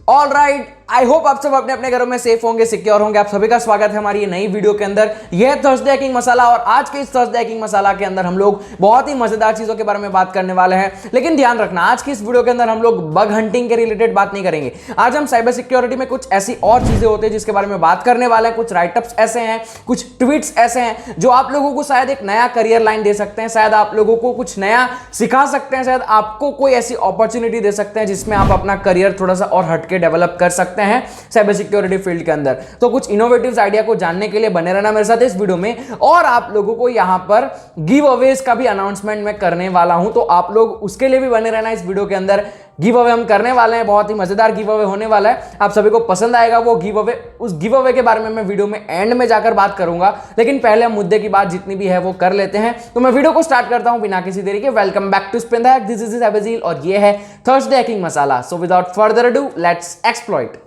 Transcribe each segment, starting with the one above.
All right, I hope आप सब अपने अपने घरों में सेफ होंगे, सिक्योर होंगे। आप सभी का स्वागत है हमारी ये नई वीडियो के अंदर। यह है थर्सडे हैकिंग मसाला और आज के इस थर्सडे हैकिंग मसाला के अंदर हम लोग बहुत ही मजेदार चीजों के बारे में बात करने वाले हैं। लेकिन ध्यान रखना, आज की इस वीडियो के अंदर हम लोग बग हंटिंग के रिलेटेड बात नहीं करेंगे। आज हम साइबर सिक्योरिटी में कुछ ऐसी और चीजें होती है जिसके बारे में बात करने वाले हैं। कुछ राइटअप्स ऐसे हैं, कुछ ट्वीट्स ऐसे हैं जो आप लोगों को शायद एक नया करियर लाइन दे सकते हैं, शायद आप लोगों को कुछ नया सिखा सकते हैं, शायद आपको कोई ऐसी अपॉर्चुनिटी दे सकते हैं जिसमें आप अपना करियर थोड़ा सा और हटके डेवलप कर सकते हैं साइबर सिक्योरिटी फील्ड के अंदर। तो कुछ इनोवेटिव आइडिया को जानने के लिए बने रहना मेरे साथ इस वीडियो में। और आप लोगों को यहां पर गिव अवेज का भी अनाउंसमेंट मैं करने वाला हूं, तो आप लोग उसके लिए भी बने रहना इस वीडियो के अंदर। गिव अवे हम करने वाले हैं, बहुत ही मजेदार गिव अवे होने वाला है, आप सभी को पसंद आएगा वो गिव अवे। उस गिव अवे के बारे में मैं वीडियो में एंड में जाकर बात करूंगा, लेकिन पहले हम मुद्दे की बात जितनी भी है वो कर लेते हैं। तो मैं वीडियो को स्टार्ट करता हूं बिना किसी देरी के। Welcome back to Spin the Hack, this is अबजील और ये है थर्सडे हैकिंग मसाला। So without further ado, let's exploit.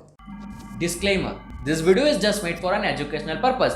Disclaimer: This video is just made for an educational purpose.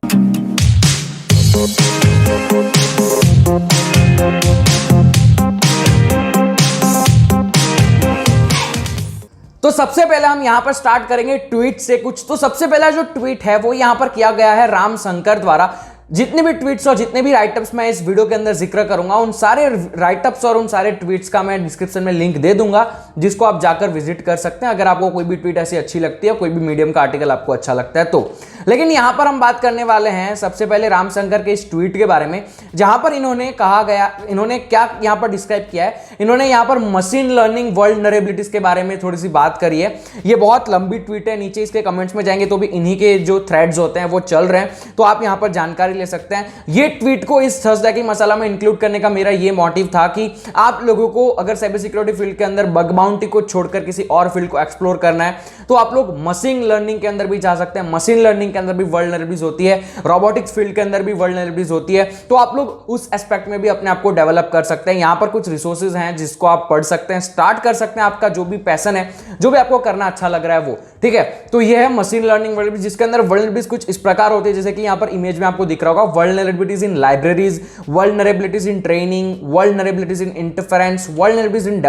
तो सबसे पहले हम यहां पर स्टार्ट करेंगे ट्वीट से कुछ। तो सबसे पहला जो ट्वीट है वो यहां पर किया गया है राम शंकर द्वारा। जितने भी ट्वीट्स और जितने भी राइटअप्स मैं इस वीडियो के अंदर जिक्र करूंगा, उन सारे राइटअप्स और उन सारे ट्वीट्स का मैं डिस्क्रिप्शन में लिंक दे दूंगा, जिसको आप जाकर विजिट कर सकते हैं अगर आपको कोई भी ट्वीट ऐसी अच्छी लगती है, कोई भी मीडियम का आर्टिकल आपको अच्छा लगता है तो। लेकिन यहां पर हम बात करने वाले हैं सबसे पहले रामशंकर के इस ट्वीट के बारे में, जहां पर इन्होंने क्या यहां पर डिस्क्राइब किया है। इन्होंने यहां पर मशीन लर्निंग वल्नरेबिलिटीज के बारे में थोड़ी सी बात करी है। ये बहुत लंबी ट्वीट है, नीचे इसके कमेंट्स में जाएंगे तो भी इन्हीं के जो थ्रेड्स होते हैं वो चल रहे हैं, तो आप यहां पर जानकारी ले सकते हैं। ये ट्वीट को इस थर्सडे हैकिंग मसाला में इंक्लूड करने का मेरा ये मोटिव था कि आप लोगों को अगर साइबर सिक्योरिटी फील्ड के अंदर बग बाउंटी को छोड़कर किसी और फील्ड को एक्सप्लोर करना है तो आप लोग मशीन लर्निंग के अंदर भी जा सकते हैं। मशीन लर्निंग के अंदर भी वल्नरेबिलिटीज होती है, रोबोटिक्स फील्ड के अंदर भी वल्नरेबिलिटीज होती है, तो आप लोग उस एस्पेक्ट में भी अपने आप को डेवलप कर सकते हैं। यहां पर कुछ रिसोर्सेज हैं जिसको आप पढ़ सकते हैं, स्टार्ट कर सकते हैं। आपका जो भी पैशन है, जो भी आपको करना अच्छा लग रहा है वो, ठीक है। तो ये है मशीन लर्निंग वल्नरेबिलिटीज, जिसके अंदर वल्नरेबिलिटीज कुछ इस प्रकार होती है जैसे कि यहां पर इमेज में आपको दिख रहा होगा, vulnerabilities in libraries, vulnerabilities in training, vulnerabilities in interference, vulnerabilities in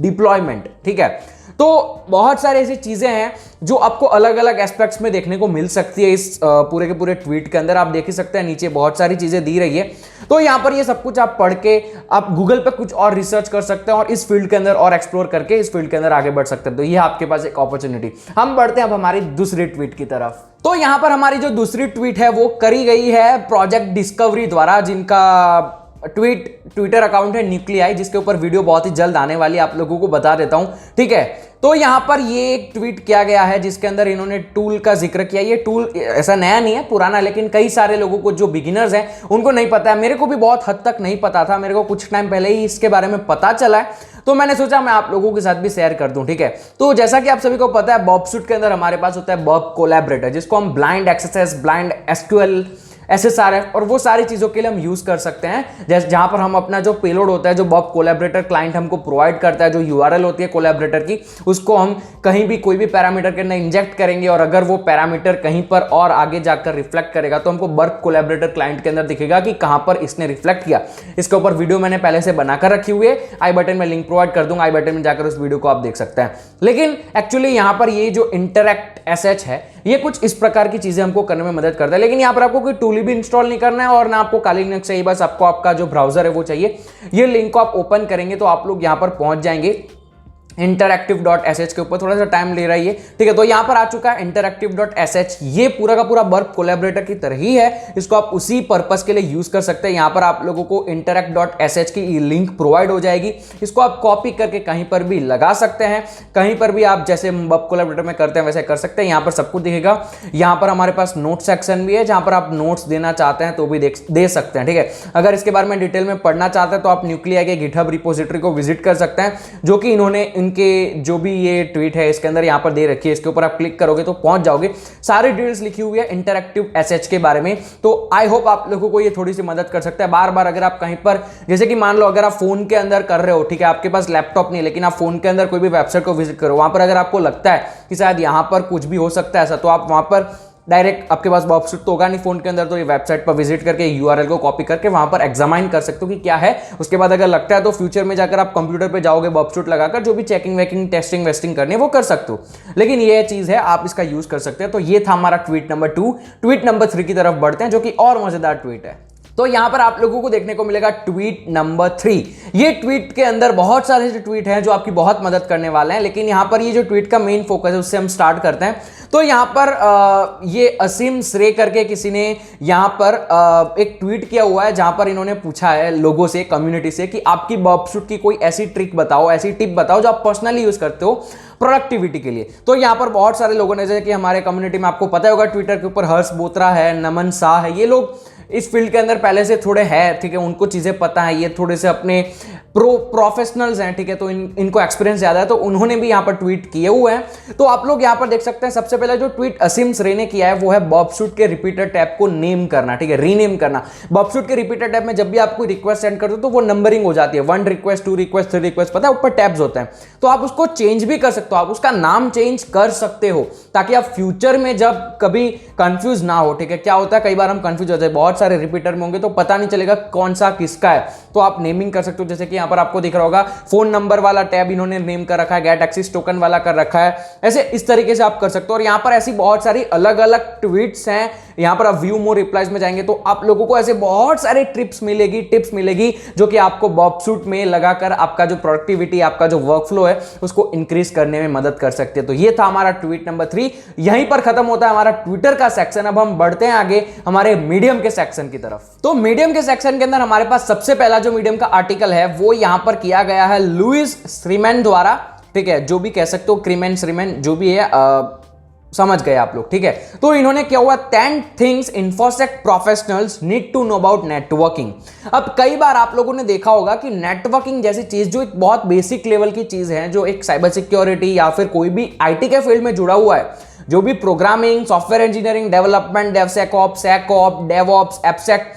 deployment, ठीक है। तो बहुत सारी ऐसी चीजें हैं जो आपको अलग अलग एस्पेक्ट्स में देखने को मिल सकती है इस पूरे के पूरे ट्वीट के अंदर। आप देख ही सकते हैं नीचे बहुत सारी चीजें दी रही है, तो यहां पर ये सब कुछ आप पढ़ के आप गूगल पे कुछ और रिसर्च कर सकते हैं और इस फील्ड के अंदर और एक्सप्लोर करके इस फील्ड के अंदर आगे बढ़ सकते हैं। तो ये आपके पास एक अपॉर्चुनिटी। हम बढ़ते हैं अब हमारी दूसरी ट्वीट की तरफ। तो यहां पर हमारी जो दूसरी ट्वीट है वो करी गई है प्रोजेक्ट डिस्कवरी द्वारा, जिनका ट्विटर अकाउंट है न्यूक्लियाई, जिसके ऊपर वीडियो बहुत ही जल्द आने वाली है, आप लोगों को बता देता हूं, ठीक है। तो यहां पर ये एक ट्वीट किया गया है जिसके अंदर इन्होंने टूल का जिक्र किया। ये टूल ऐसा नया नहीं है, पुराना, लेकिन कई सारे लोगों को जो बिगिनर्स हैं उनको नहीं पता है। मेरे को भी बहुत हद तक नहीं पता था, मेरे को कुछ टाइम पहले ही इसके बारे में पता चला है, तो मैंने सोचा मैं आप लोगों के साथ भी शेयर कर दूं, ठीक है। तो जैसा कि आप सभी को पता है, बॉबसूट के अंदर हमारे पास होता है बॉब कोलैबोरेटर, जिसको हम blind XSS, blind SQL, SSRF और वो सारी चीजों के लिए हम यूज कर सकते हैं। जैसे जहां पर हम अपना जो पेलोड होता है, जो बॉब कोलैबोरेटर क्लाइंट हमको प्रोवाइड करता है, जो URL होती है कोलैबोरेटर की, उसको हम कहीं भी कोई भी पैरामीटर के अंदर इंजेक्ट करेंगे और अगर वो पैरामीटर कहीं पर और आगे जाकर रिफ्लेक्ट करेगा तो हमको बर्ब कोलैबोरेटर क्लाइंट के अंदर दिखेगा कि कहां पर इसने रिफ्लेक्ट किया। इसके ऊपर वीडियो मैंने पहले से बनाकर रखी हुई है, आई बटन में लिंक प्रोवाइड कर दूंगा, आई बटन में जाकर उस वीडियो को आप देख सकते हैं। लेकिन एक्चुअली यहां पर ये जो इंटरैक्ट SH है, ये कुछ इस प्रकार की चीजें हमको करने में मदद करता है। लेकिन यहां पर आपको कोई टूल भी इंस्टॉल नहीं करना है और ना आपको काली लिनक्स चाहिए, बस आपको आपका जो ब्राउजर है वो चाहिए। ये लिंक को आप ओपन करेंगे तो आप लोग यहां पर पहुंच जाएंगे interactive.sh के ऊपर। थोड़ा सा टाइम ले रहा है ये, ठीक है। तो यहां पर आ चुका है interactive.sh। ये पूरा का पूरा बर्ब कोलैबोरेटर की तरह ही है, इसको आप उसी पर्पस के लिए यूज कर सकते हैं। यहां पर आप लोगों को interact.sh की लिंक प्रोवाइड हो जाएगी, इसको आप कॉपी करके कहीं पर भी लगा सकते हैं, कहीं पर भी आप जैसे बर्ब कोलैबोरेटर में करते हैं वैसे कर सकते हैं। यहां पर सब कुछ दिखेगा। यहां पर हमारे पास नोट सेक्शन भी है, जहां पर आप नोट्स देना चाहते हैं तो भी दे सकते हैं, ठीक है। अगर इसके बारे में डिटेल में पढ़ना चाहते हैं तो आप न्यूक्लियाई के गिटहब रिपोजिटरी को विजिट कर सकते हैं, जो कि इन्होंने के जो भी ये ट्वीट है इसके अंदर यहां पर दे रखी है। इसके ऊपर आप क्लिक करोगे तो पहुंच जाओगे, सारी डिटेल्स लिखी हुई है इंटरैक्टिव SH के बारे में। तो आई होप आप लोगों को ये थोड़ी सी मदद कर सकता है। बार बार अगर आप कहीं पर, जैसे कि मान लो अगर आप फोन के अंदर कर रहे हो, ठीक है, आपके पास लैपटॉप नहीं, लेकिन आप फोन के अंदर कोई भी वेबसाइट को विजिट करो, वहां पर अगर आपको लगता है कि शायद यहां पर कुछ भी हो सकता है ऐसा, तो आप वहां पर डायरेक्ट आपके पास बॉबशूट तो होगा नहीं फोन के अंदर, तो ये वेबसाइट पर विजिट करके यूआरएल को कॉपी करके वहां पर एग्जामाइन कर सकते हो कि क्या है। उसके बाद अगर लगता है तो फ्यूचर में जाकर आप कंप्यूटर पे जाओगे बॉबशूट लगाकर, जो भी चेकिंग वेकिंग टेस्टिंग वेस्टिंग करनी है वो कर सकते हो। लेकिन ये चीज है, आप इसका यूज कर सकते हैं। तो ये था हमारा ट्वीट नंबर 2। ट्वीट नंबर 3 की तरफ बढ़ते हैं, जो कि और मजेदार ट्वीट है। तो यहां पर आप लोगों को देखने को मिलेगा ट्वीट नंबर 3। ये ट्वीट के अंदर बहुत सारे ट्वीट हैं जो आपकी बहुत मदद करने वाले हैं, लेकिन यहां पर ये जो ट्वीट का मेन फोकस है उससे हम स्टार्ट करते हैं। तो यहां पर ये असीम श्रे करके किसी ने यहां पर एक ट्वीट किया हुआ है, जहां पर इन्होंने पूछा है लोगों से, कम्युनिटी से, कि आपकी बॉबशूट की कोई ऐसी ट्रिक बताओ, ऐसी टिप बताओ जो आप पर्सनली यूज करते हो प्रोडक्टिविटी के लिए। तो यहां पर बहुत सारे लोगों ने, जैसे कि हमारे कम्युनिटी में आपको पता होगा ट्विटर के ऊपर हर्ष बोत्रा है, नमन शाह है, ये लोग इस फील्ड के अंदर पहले से थोड़े हैं, ठीक है, उनको चीजें पता है, ये थोड़े से अपने प्रोफेशनल्स हैं, ठीक है, तो इनको एक्सपीरियंस ज्यादा है, तो उन्होंने भी यहां पर ट्वीट किए हुए हैं। तो आप लोग यहां पर देख सकते हैं, सबसे पहले जो ट्वीट असीम श्रे ने किया है वो है बॉबशूट के रिपीटर टैब को नेम करना, ठीक है, रीनेम करना। बॉबशूट के रिपीटर टैब में जब भी आप कोई रिक्वेस्ट सेंड करते हो तो वो नंबरिंग हो जाती है, 1 रिक्वेस्ट, 2 रिक्वेस्ट, 3 रिक्वेस्ट, पता है ऊपर टैब्स होते हैं, तो आप उसको चेंज भी कर सकते हो, आप उसका नाम चेंज कर सकते हो, ताकि आप फ्यूचर में जब कभी कंफ्यूज ना हो, ठीक है। क्या होता है, कई बार हम कंफ्यूज होते हैं, बहुत सारे रिपीटर में होंगे तो पता नहीं चलेगा कौन सा किसका है, तो आप नेमिंग कर सकते हो। जैसे कि यहां पर आपको दिख रहा होगा फोन नंबर वाला टैब इन्होंने नेम कर रखा है, गेट एक्सेस टोकन वाला कर रखा है, ऐसे इस तरीके से आप कर सकते हो। और यहां पर ऐसी बहुत सारी अलग अलग ट्वीट्स हैं, यहां पर आप व्यू मोर रिप्लाईज में जाएंगे तो आप लोगों को ऐसे बहुत सारे टिप्स मिलेगी जो कि आपको बॉबशूट में लगाकर आपका जो प्रोडक्टिविटी, आपका जो वर्कफ्लो है उसको इंक्रीज करने में मदद कर सकते हैं। तो ये था हमारा ट्वीट नंबर 3। यहीं पर खत्म होता है हमारा ट्विटर का सेक्शन। अब हम बढ़ते हैं आगे हमारे मीडियम के सेक्शन की तरफ। तो मीडियम के सेक्शन के अंदर हमारे पास सबसे पहला जो मीडियम का आर्टिकल है वो यहां पर किया गया है लुइस श्रीमैन द्वारा, ठीक है, जो भी कह सकते हो, क्रीमैन श्रीमैन जो भी है, समझ गए आप लोग, ठीक है। तो इन्होंने क्या हुआ, 10 things infosec professionals need to know about networking. अब कई बार आप लोगों ने देखा होगा कि नेटवर्किंग जैसी चीज जो एक बहुत बेसिक लेवल की चीज है, जो एक साइबर सिक्योरिटी या फिर कोई भी आईटी के फील्ड में जुड़ा हुआ है, जो भी programming, software engineering, development, DevSecOps, SecOp, DevOps, AppSec,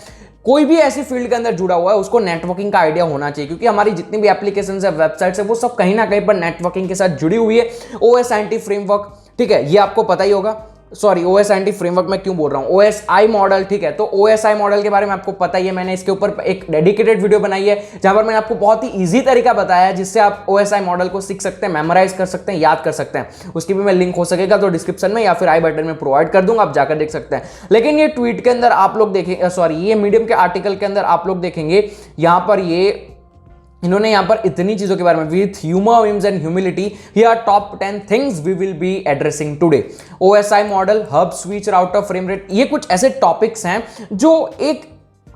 कोई भी ऐसी फील्ड के अंदर जुड़ा हुआ है उसको नेटवर्किंग का आइडिया होना चाहिए, क्योंकि हमारी जितनी भी एप्लीकेशंस है, वेबसाइट्स है, वो सब कहीं ना कहीं पर नेटवर्किंग के साथ जुड़ी हुई है। OSINT फ्रेमवर्क, ठीक है, ये आपको पता ही होगा। सॉरी, OSINT फ्रेमवर्क में क्यों बोल रहा हूं, OSI मॉडल, ठीक है। तो OSI मॉडल के बारे में आपको पता ही है, मैंने इसके ऊपर एक डेडिकेटेड वीडियो बनाई है जहां पर मैंने आपको बहुत ही इजी तरीका बताया है जिससे आप OSI मॉडल को सीख सकते हैं, मेमोराइज कर सकते हैं, याद कर सकते हैं। उसकी भी मैं लिंक हो सकेगा तो डिस्क्रिप्शन में या फिर आई बटन में प्रोवाइड कर दूंगा, आप जाकर देख सकते हैं। लेकिन ये ट्वीट के अंदर आप लोग देखेंगे, सॉरी, ये मीडियम के आर्टिकल के अंदर आप लोग देखेंगे यहां पर इन्होंने यहां पर इतनी चीजों के बारे में, with humour, whims and humility, here top 10 things we will be addressing today. OSI model, hub switch, router, frame rate, ये कुछ ऐसे टॉपिक्स हैं जो एक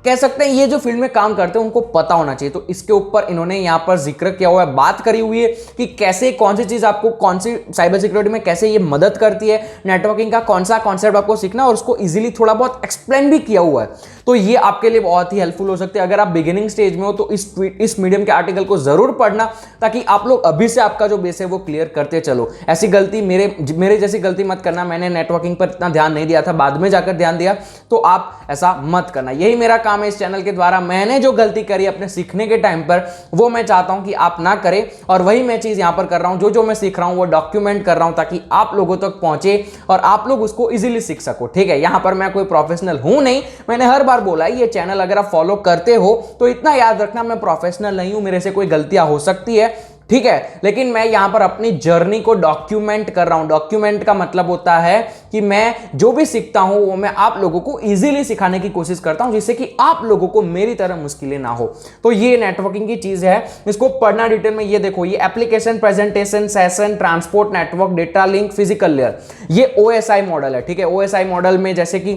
कह सकते हैं ये जो फील्ड में काम करते हैं उनको पता होना चाहिए। तो इसके ऊपर इन्होंने यहां पर जिक्र किया हुआ है, बात करी हुई है कि कैसे, कौन सी चीज आपको, कौन सी साइबर सिक्योरिटी में कैसे ये मदद करती है, नेटवर्किंग का कौन सा कॉन्सेप्ट आपको सीखना, और उसको इजीली थोड़ा बहुत एक्सप्लेन भी किया हुआ है। तो ये आपके लिए बहुत ही हेल्पफुल हो सकते हैं। अगर आप बिगिनिंग स्टेज में हो तो इस मीडियम के आर्टिकल को जरूर पढ़ना, ताकि आप लोग अभी से आपका जो बेस है वो क्लियर करते चलो। ऐसी गलती मेरे जैसी गलती मत करना, मैंने नेटवर्किंग पर इतना ध्यान नहीं दिया था, बाद में जाकर ध्यान दिया, तो आप ऐसा मत करना। यही मेरा काम है इस चैनल के द्वारा, मैंने जो गलती करी अपने सीखने के टाइम पर वो मैं चाहता हूं कि आप ना करें, और वही मैं चीज यहां पर कर रहा हूं। जो मैं सीख रहा हूं वो डॉक्यूमेंट कर रहा हूं ताकि आप लोगों तक पहुंचे और आप लोग उसको इजीली सीख सको, ठीक है। यहां पर मैं कोई प्रोफेशनल हूं नहीं, मैंने हर बार बोला है, ये चैनल अगर आप फॉलो करते हो तो इतना याद रखना, मैं प्रोफेशनल नहीं हूं, मेरे से कोई गलतियां हो सकती है, ठीक है, लेकिन मैं यहां पर अपनी जर्नी को डॉक्यूमेंट कर रहा हूं। डॉक्यूमेंट का मतलब होता है कि मैं जो भी सीखता हूं वो मैं आप लोगों को इजीली सिखाने की कोशिश करता हूं, जिससे कि आप लोगों को मेरी तरह मुश्किलें ना हो। तो ये नेटवर्किंग की चीज है, इसको पढ़ना डिटेल में। ये देखो, ये application, presentation, session, transport network, data link, physical layer, ये OSI मॉडल है, ठीक है। OSI मॉडल में जैसे कि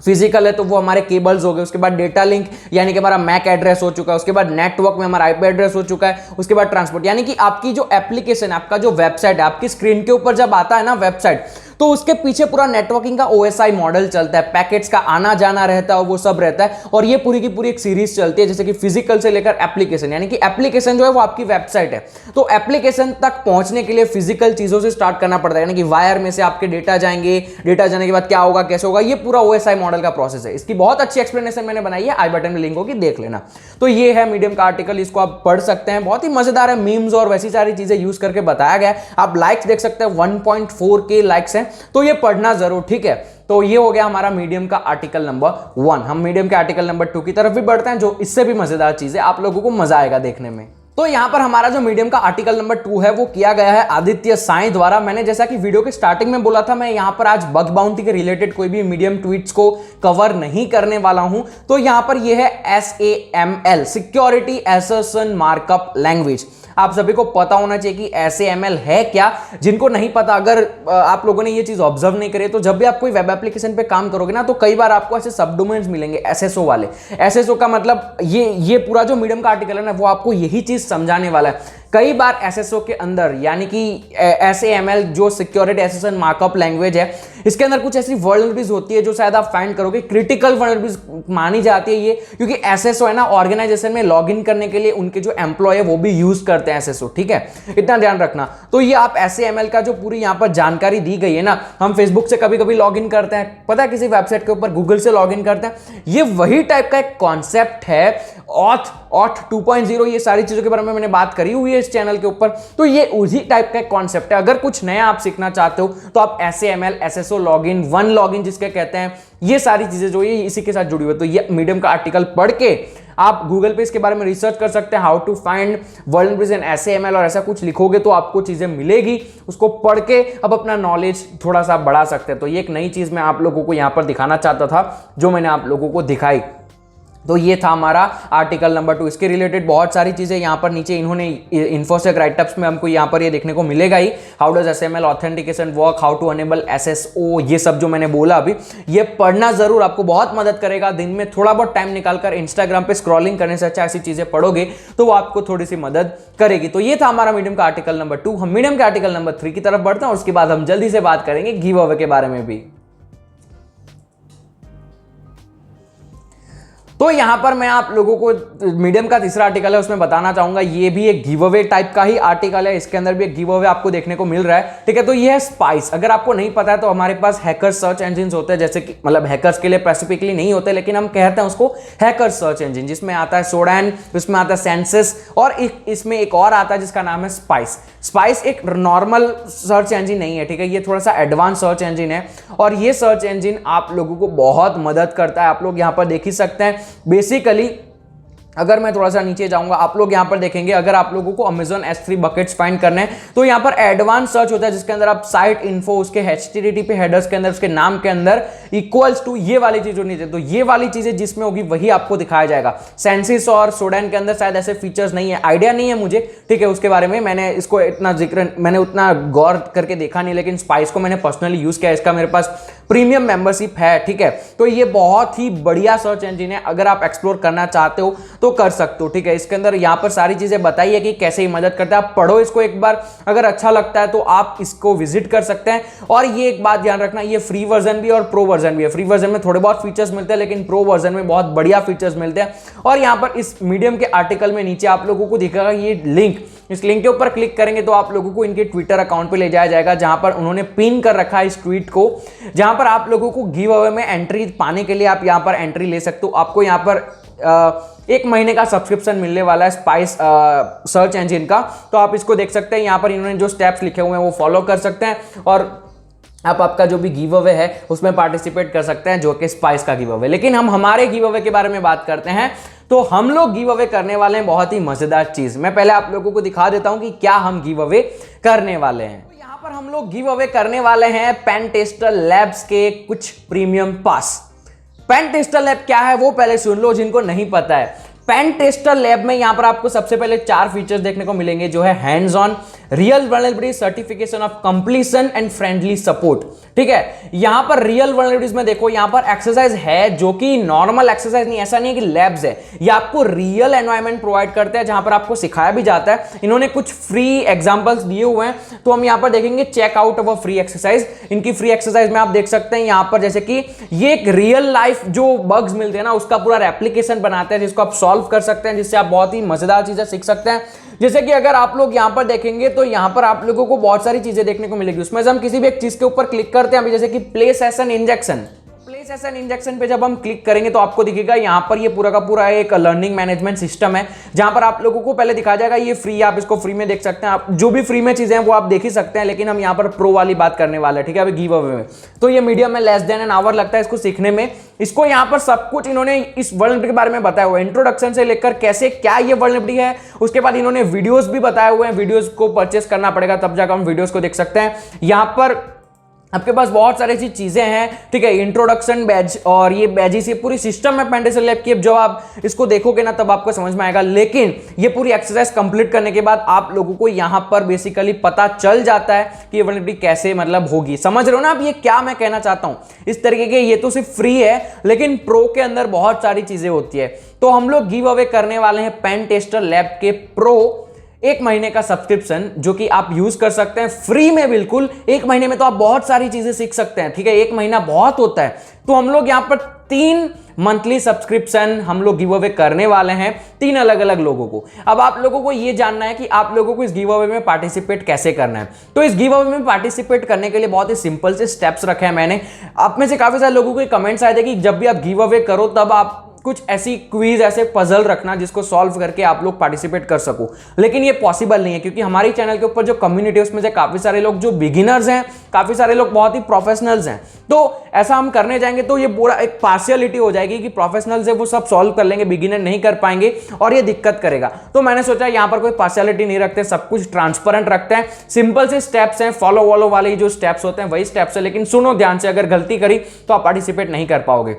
फिजिकल है तो वो हमारे केबल्स हो गए, उसके बाद डेटा लिंक यानी कि हमारा मैक एड्रेस हो चुका है, उसके बाद नेटवर्क में हमारा IP एड्रेस हो चुका है, उसके बाद ट्रांसपोर्ट यानी कि आपकी जो एप्लीकेशन, आपका जो वेबसाइट है, आपकी स्क्रीन के ऊपर जब आता है ना वेबसाइट, तो उसके पीछे पूरा नेटवर्किंग का OSI मॉडल चलता है, पैकेट्स का आना जाना रहता है, वो सब रहता है, और ये पूरी की पूरी एक सीरीज चलती है, जैसे कि फिजिकल से लेकर एप्लीकेशन, यानी कि एप्लीकेशन जो है वो आपकी वेबसाइट है, तो एप्लीकेशन तक पहुंचने के लिए फिजिकल चीजों से स्टार्ट करना पड़ता है, यानी कि वायर में से आपके डेटा जाएंगे, डेटा जाने के बाद क्या होगा, कैसे होगा, ये पूरा OSI मॉडल का प्रोसेस है। इसकी बहुत अच्छी एक्सप्लेनेशन मैंने बनाई है, आई बटन में लिंक होगी, देख लेना। तो ये है मीडियम का आर्टिकल, इसको आप पढ़ सकते हैं, बहुत ही मजेदार है, मीम्स और वैसी सारी चीजें यूज करके बताया गया है। आप लाइक्स देख सकते हैं, 1.4K लाइक्स हैं, तो ये पढ़ना जरूर, ठीक है। तो ये हो गया हमारा मीडियम का आर्टिकल नंबर 1। हम मीडियम के आर्टिकल नंबर 2 की तरफ भी बढ़ते हैं, जो इससे भी मजेदार चीज है, आप लोगों को मजा आएगा देखने में। तो यहां पर हमारा जो मीडियम का आर्टिकल नंबर 2 है वो किया गया है आदित्य साई द्वारा। मैंने जैसा कि वीडियो के स्टार्टिंग में बोला था, मैं यहां पर आज बग बाउंटी के रिलेटेड कोई भी मीडियम ट्वीट्स को कवर नहीं करने वाला हूं। तो यहां पर ये है SAML, security assertion markup language. आप सभी को पता होना चाहिए कि SAML है क्या। जिनको नहीं पता, अगर आप लोगों ने ये चीज ऑब्जर्व नहीं करी, तो जब भी आप कोई वेब एप्लीकेशन पे काम करोगे ना, तो कई बार आपको ऐसे सब डोमेन्स मिलेंगे SSO वाले। SSO का मतलब ये पूरा जो मीडियम का आर्टिकल है ना, वो आपको यही चीज समझाने वाला है। कई बार SSO के अंदर, यानी कि SAML जो सिक्योरिटी एसर्शन मार्कअप लैंग्वेज है, इसके अंदर कुछ ऐसी वर्नरेबिलिटीज होती है जो शायद आप फाइंड करोगे क्रिटिकल वर्नरेबिलिटीज मानी जाती है ये, क्योंकि SSO है ना, ऑर्गेनाइजेशन में लॉगिन करने के लिए उनके जो एम्प्लॉय है वो भी यूज करते हैं SSO, ठीक है, इतना ध्यान रखना। तो ये आप SAML का जो पूरी यहाँ पर जानकारी दी गई है ना, हम फेसबुक से कभी कभी लॉग इन करते हैं, पता है किसी वेबसाइट के ऊपर गूगल से लॉग इन करते हैं, ये वही टाइप का एक कॉन्सेप्ट है। ऑथ 2.0, ये सारी चीजों के बारे में मैंने बात करी हुई है इस चैनल के ऊपर। तो ये उसी टाइप का एक कॉन्सेप्ट है। अगर कुछ नया आप सीखना चाहते हो तो आप SAML, SSO login, one login जिसके कहते हैं, ये सारी चीजें जो ये इसी के साथ जुड़ी हुई है। तो ये मीडियम का आर्टिकल पढ़ के आप गूगल पे इसके बारे में रिसर्च कर सकते हैं, how to find vulnerabilities in SAML, और ऐसा कुछ लिखोगे तो आपको चीजें मिलेगी। उसको पढ़ के अब अपना नॉलेज थोड़ा सा बढ़ा सकते हैं। तो ये एक नई चीज मैं आप लोगों को यहां पर दिखाना चाहता था, जो मैंने आप लोगों को दिखाई। तो ये था हमारा आर्टिकल नंबर 2। इसके रिलेटेड बहुत सारी चीजें यहाँ पर नीचे इन्होंने इन्फोसेक राइटअप्स में हमको यहाँ पर ये देखने को मिलेगा ही। How does SAML authentication work, how to enable SSO, ये सब जो मैंने बोला अभी, ये पढ़ना जरूर, आपको बहुत मदद करेगा। दिन में थोड़ा बहुत टाइम निकालकर इंस्टाग्राम पे स्क्रॉलिंग करने से अच्छा ऐसी चीजें पढ़ोगे तो वो आपको थोड़ी सी मदद करेगी। तो ये था हमारा मीडियम का आर्टिकल नंबर 2। हम मीडियम के आर्टिकल नंबर 3 की तरफ बढ़ते हैं, और उसके बाद हम जल्दी से बात करेंगे गिव अवे के बारे में भी। तो यहां पर मैं आप लोगों को मीडियम का तीसरा आर्टिकल है उसमें बताना चाहूंगा, ये भी एक गिव अवे टाइप का ही आर्टिकल है। इसके अंदर भी एक गिव अवे आपको देखने को मिल रहा है, ठीक है। तो ये है स्पाइस। अगर आपको नहीं पता है तो हमारे पास हैकर सर्च इंजिन होते हैं, जैसे कि मतलब हैकर्स के लिए स्पेसिफिकली नहीं होते, लेकिन हम कहते हैं उसको हैकर सर्च इंजिन, जिसमें आता है सोडैन, इसमें आता है सेंसिस, और इसमें एक और आता है जिसका नाम है स्पाइस। स्पाइस एक नॉर्मल सर्च इंजिन नहीं है, ठीक है, ये थोड़ा सा एडवांस सर्च इंजिन है, और ये सर्च इंजिन आप लोगों को बहुत मदद करता है। आप लोग यहां पर देख ही सकते हैं। बेसिकली अगर मैं थोड़ा सा नीचे जाऊंगा, आप लोग यहां पर देखेंगे, अगर आप लोगों को Amazon S3 बकेट्स फाइंड करने हैं तो यहां पर एडवांस सर्च होता है, जिसके अंदर आप साइट इन्फो, उसके HTTP हेडर्स के अंदर, उसके नाम के अंदर इक्वल्स टू ये वाली चीज होनी चाहिए। तो ये वाली चीजें जिसमें होगी वही आपको दिखाया जाएगा। सेंसिस और सोडैन के अंदर शायद ऐसे फीचर्स नहीं है, आइडिया नहीं है मुझे, ठीक है, उसके बारे में मैंने इसको इतना जिक्र, मैंने उतना गौर करके देखा नहीं, लेकिन स्पाइस को मैंने पर्सनली यूज किया, इसका मेरे पास प्रीमियम मेंबरशिप है, ठीक है। तो ये बहुत ही बढ़िया सर्च इंजिन है, अगर आप एक्सप्लोर करना चाहते हो तो कर सकते हो, ठीक है। इसके अंदर यहाँ पर सारी चीजें बताई है कि कैसे ही मदद करता है। आप पढ़ो इसको एक बार, अगर अच्छा लगता है तो आप इसको विजिट कर सकते हैं। और ये एक बात ध्यान रखना, ये फ्री वर्जन भी और प्रो वर्जन भी है। फ्री वर्जन में थोड़े बहुत फीचर्स मिलते हैं, लेकिन प्रो वर्जन में बहुत बढ़िया फीचर्स मिलते हैं। और यहाँ पर इस मीडियम के आर्टिकल में नीचे आप लोगों को दिखेगा ये लिंक, इस लिंक के ऊपर क्लिक करेंगे तो आप लोगों को इनके ट्विटर अकाउंट पे ले जाया जाएगा, जहां पर उन्होंने पिन कर रखा है इस ट्वीट को, जहां पर आप लोगों को गिव अवे में एंट्री पाने के लिए आप यहां पर एंट्री ले सकते हो। आपको यहां पर 1 महीने का सब्सक्रिप्शन मिलने वाला है स्पाइस सर्च इंजिन का, तो आप इसको देख सकते हैं। यहां पर इन्होंने जो स्टेप्स लिखे हुए हैं वो फॉलो कर सकते हैं, और आप आपका जो भी गिव अवे है उसमें पार्टिसिपेट कर सकते हैं, जो कि स्पाइस का गिव अवे। लेकिन हम हमारे गिव अवे के बारे में बात करते हैं, तो हम लोग गिव अवे करने वाले हैं बहुत ही मजेदार चीज। मैं पहले आप लोगों को दिखा देता हूं कि क्या हम गिव अवे करने वाले हैं। तो यहां पर हम लोग गिव अवे करने वाले हैं पेन टेस्टर लैब्स के कुछ प्रीमियम पास। पेन टेस्टर लैब क्या है वो पहले सुन लो, जिनको नहीं पता है। पेन टेस्टर लैब में यहां पर आपको सबसे पहले 4 फीचर्स देखने को मिलेंगे, जो है hands on, real vulnerability, certification of completion and friendly support, ठीक है। यहां पर रियल वल्नरेबिलिटीज में देखो, यहां पर एक्सरसाइज है जो कि नॉर्मल एक्सरसाइज नहीं, ऐसा नहीं है कि लैब्स है, ये आपको रियल एनवायरनमेंट प्रोवाइड करते हैं, जहां पर आपको सिखाया भी जाता है। इन्होंने कुछ फ्री एग्जांपल्स दिए हुए हैं, तो हम यहां पर देखेंगे check out of a free exercise. इनकी फ्री एक्सरसाइज में आप देख सकते हैं यहां पर, जैसे कि ये एक रियल लाइफ जो बग्स मिलते हैं ना, उसका पूरा रेप्लिकेशन बनाते हैं, जिसको आप सॉल्व कर सकते हैं, जिससे आप बहुत ही मजेदार चीजें सीख सकते हैं। जैसे कि अगर आप लोग यहां पर देखेंगे तो यहां पर आप लोगों को बहुत सारी चीजें देखने को मिलेगी। उसमें से हम किसी भी एक चीज के ऊपर क्लिक करते हैं, अभी जैसे कि प्ले सेशन इंजेक्शन, प्ले इस SN इंजेक्शन पे जब हम क्लिक करेंगे तो आपको दिखेगा यहाँ पर ये पूरा का पूरा एक लर्निंग मैनेजमेंट सिस्टम है, जहां पर आप लोगों को पहले दिखाया जाएगा ये फ्री, आप इसको फ्री में देख सकते हैं, आप जो भी फ्री में चीजें हैं वो आप देख ही सकते हैं, लेकिन हम यहाँ पर प्रो वाली बात करने वाले हैं, ठीक है, अभी गिव अवे में। तो ये मीडियम में लेस देन एन आवर लगता है इसको सीखने में। इसको यहाँ पर सब कुछ इन्होंने इस वर्ल्ड के बारे में बताया हुआ है, इंट्रोडक्शन से लेकर कैसे क्या ये वर्ल्ड है, उसके बाद इन्होंने वीडियोस भी बताए हुए हैं, वीडियोस को परचेस करना पड़ेगा तब जाकर हम वीडियोस को देख सकते हैं। यहाँ पर आपके पास बहुत सारी ऐसी चीजें हैं, ठीक है, इंट्रोडक्शन बैच और ये बैजिस, ये पूरी सिस्टम है पेंटासिल लैब की। अब जब आप इसको देखोगे ना तब आपको समझ में आएगा, लेकिन ये पूरी एक्सरसाइज कंप्लीट करने के बाद आप लोगों को यहां पर बेसिकली पता चल जाता है कि ये वल्नरेबिलिटी कैसे मतलब होगी। समझ रहे हो ना आप ये क्या मैं कहना चाहता हूं? इस तरीके के ये तो सिर्फ फ्री है, लेकिन प्रो के अंदर बहुत सारी चीजें होती है। तो हम लोग गिव अवे करने वाले हैं पेन टेस्टर लैब के प्रो 1 महीने का सब्सक्रिप्शन, जो कि आप यूज कर सकते हैं फ्री में बिल्कुल। 1 महीने में तो आप बहुत सारी चीजें सीख सकते हैं, ठीक है, 1 महीना बहुत होता है। तो हम लोग यहां पर 3 मंथली सब्सक्रिप्शन हम लोग गिव अवे करने वाले हैं 3 अलग अलग लोगों को। अब आप लोगों को यह जानना है कि आप लोगों को इस गिव अवे में पार्टिसिपेट कैसे करना है। तो इस गिव अवे में पार्टिसिपेट करने के लिए बहुत ही सिंपल से स्टेप्स रखे हैं मैंने। आप में से काफी सारे लोगों के कमेंट्स आए थे कि जब भी आप गिव अवे करो तब आप कुछ ऐसी क्विज, ऐसे पजल रखना जिसको सॉल्व करके आप लोग पार्टिसिपेट कर सको, लेकिन ये पॉसिबल नहीं है, क्योंकि हमारे चैनल के ऊपर जो कम्युनिटी है उसमें से काफी सारे लोग जो बिगिनर्स हैं, काफी सारे लोग बहुत ही प्रोफेशनल्स हैं। तो ऐसा हम करने जाएंगे तो ये पूरा एक पार्शियलिटी हो जाएगी कि प्रोफेशनल्स है वो सब सॉल्व कर लेंगे, बिगिनर नहीं कर पाएंगे और ये दिक्कत करेगा। तो मैंने सोचा यहां पर कोई पार्शियलिटी नहीं रखते, सब कुछ ट्रांसपेरेंट रखते हैं, सिंपल से स्टेप्स हैं, फॉलो वॉलो वाले जो स्टेप्स होते हैं वही स्टेप्स है, लेकिन सुनो ध्यान से, अगर गलती करी तो आप पार्टिसिपेट नहीं कर पाओगे।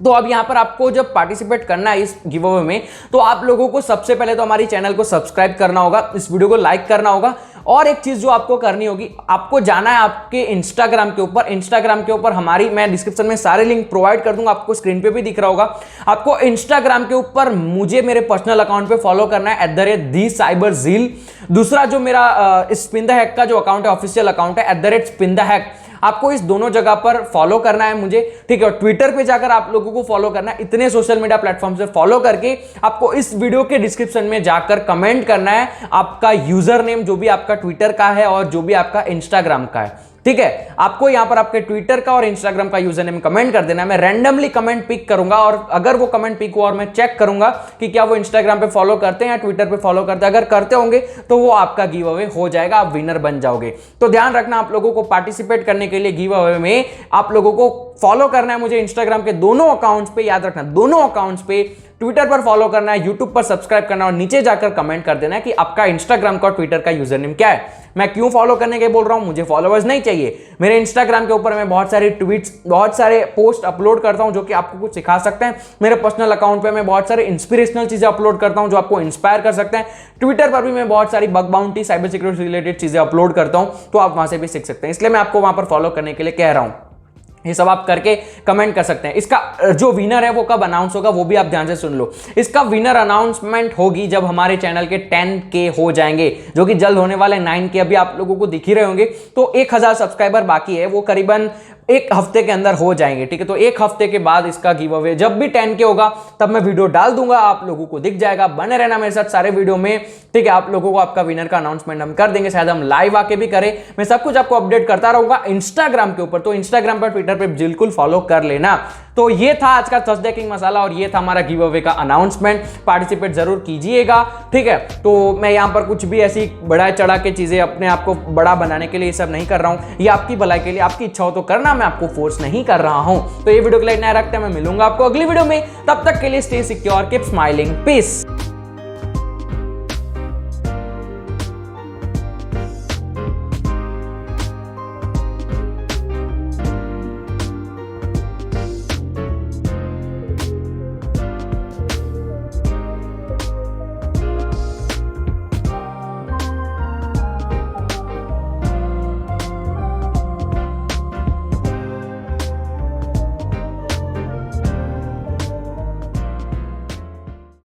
तो अब यहां पर आपको जब पार्टिसिपेट करना है इस गिव अवे में, तो आप लोगों को सबसे पहले तो हमारी चैनल को सब्सक्राइब करना होगा, इस वीडियो को लाइक करना होगा, और एक चीज जो आपको करनी होगी, आपको जाना है आपके इंस्टाग्राम के ऊपर। इंस्टाग्राम के ऊपर हमारी, मैं डिस्क्रिप्शन में सारे लिंक प्रोवाइड कर दूंगा, आपको स्क्रीन पे भी दिख रहा होगा। आपको इंस्टाग्राम के ऊपर मुझे मेरे पर्सनल अकाउंट पे फॉलो करना है @thecyberzeel। दूसरा जो मेरा स्पिन द हैक का जो अकाउंट है, ऑफिशियल अकाउंट है @spin the hack। आपको इस दोनों जगह पर फॉलो करना है मुझे, ठीक है। और ट्विटर पे जाकर आप लोगों को फॉलो करना है। इतने सोशल मीडिया प्लेटफॉर्म से फॉलो करके आपको इस वीडियो के डिस्क्रिप्शन में जाकर कमेंट करना है आपका यूजर नेम, जो भी आपका ट्विटर का है और जो भी आपका इंस्टाग्राम का है, ठीक है। आपको यहां पर आपके ट्विटर का और इंस्टाग्राम का यूजर नेम कमेंट कर देना है। मैं रैंडमली कमेंट पिक करूंगा, और अगर वो कमेंट पिक हुआ और मैं चेक करूंगा कि क्या वो इंस्टाग्राम पे फॉलो करते हैं या ट्विटर पे फॉलो करते हैं, अगर करते होंगे तो वो आपका गिव अवे हो जाएगा, आप विनर बन जाओगे। तो ध्यान रखना, आप लोगों को पार्टिसिपेट करने के लिए गिव अवे में आप लोगों को फॉलो करना है मुझे इंस्टाग्राम के दोनों अकाउंट्स पे, याद रखना दोनों अकाउंट्स पे, ट्विटर पर फॉलो करना है, यूट्यूब पर सब्सक्राइब करना है, और नीचे जाकर कमेंट कर देना है कि आपका इंस्टाग्राम का और ट्विटर का यूजर नेम क्या है। मैं क्यों फॉलो करने के बोल रहा हूं, मुझे फॉलोअर्स नहीं चाहिए। मेरे इंस्टाग्राम के ऊपर मैं बहुत सारे ट्वीट्स, बहुत सारे पोस्ट अपलोड करता हूं जो कि आपको कुछ सिखा सकते हैं। मेरे पर्सनल अकाउंट पे मैं बहुत सारे इंस्पिरेशनल चीजें अपलोड करता हूं जो आपको इंस्पायर कर सकते हैं। ट्विटर पर भी मैं बहुत सारी bug bounty, cyber security related चीजें अपलोड करता हूं, तो आप वहां से भी सीख सकते हैं। इसलिए मैं आपको वहां पर फॉलो करने के लिए कह रहा हूं। ये सब आप करके कमेंट कर सकते हैं। इसका जो विनर है वो कब अनाउंस होगा वो भी आप ध्यान से सुन लो। इसका विनर अनाउंसमेंट होगी जब हमारे चैनल के 10K हो जाएंगे, जो कि जल्द होने वाले 9K अभी आप लोगों को दिख ही रहे होंगे। तो 1000 सब्सक्राइबर बाकी है, वो करीबन 1 हफ्ते के अंदर हो जाएंगे, ठीक है। तो 1 हफ्ते के बाद इसका गिव अवे, जब भी 10K होगा तब मैं वीडियो डाल दूंगा, आप लोगों को दिख जाएगा। बने रहना मेरे साथ सारे वीडियो में, ठीक है। आप लोगों को आपका विनर का अनाउंसमेंट हम कर देंगे, शायद हम लाइव आके भी करें। मैं सब कुछ आपको अपडेट करता रहूंगा इंस्टाग्राम के ऊपर, तो इंस्टाग्राम पर, ट्विटर पर बिल्कुल फॉलो कर लेना। तो ये था आज का थर्सडे किंग मसाला, और ये था हमारा गिव अवे का अनाउंसमेंट। पार्टिसिपेट जरूर कीजिएगा, ठीक है। तो मैं यहां पर कुछ भी ऐसी बढ़ा चढ़ा के चीजें अपने आप को बड़ा बनाने के लिए ये सब नहीं कर रहा हूं। ये आपकी भलाई के लिए, आपकी इच्छा हो तो करना, मैं आपको फोर्स नहीं कर रहा हूं। तो ये वीडियो के लिए इतना रखते हैं, मैं मिलूंगा आपको अगली वीडियो में। तब तक के लिए stay secure, keep smiling, piece.